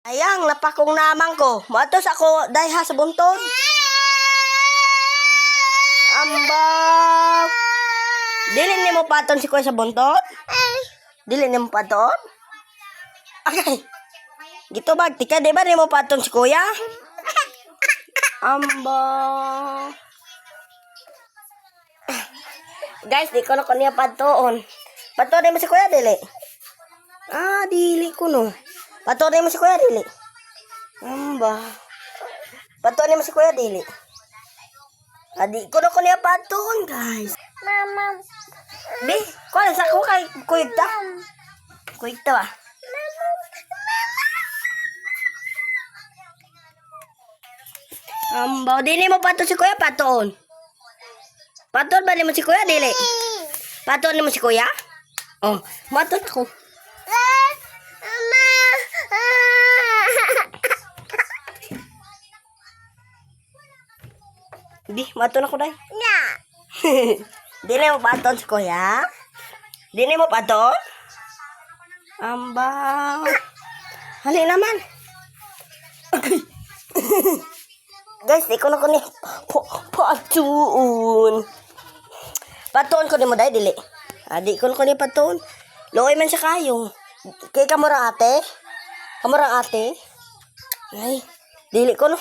Ayang, napakong naman ko. Matos ako dahil ha sa buntod. Ambak. Dili ni mo paton si kuya sa buntod? Dili ni mo paton? Okay. Gito ba? Tika, di ba ni mo paton si kuya? Ambak. Guys, di ko na kanya paton. Paton mo si kuya, dili? Ah, dili ko no. Paton mo si kuya, dili? Amba. Paton mo si kuya, dili? Adi ko na kanya paton, guys. Mama. Be, kuya, sa ko kay kuigta? Kuigta ba? Amba, dili mo paton si kuya, paton. Paton ba ni mo si kuya, dili? Paton ni mo si kuya? Oh, maton ako. Di, maton ako dai. Dili mo paton si kuya? Dili mo paton? Amba. Hali naman. Guys, di ko na ko ni paton. Paton ko ni mo dai, dili. Di ko na ko ni paton. Looy man siya kayo. Kay kamura ate? Kamura ate? Ay, dili ko no.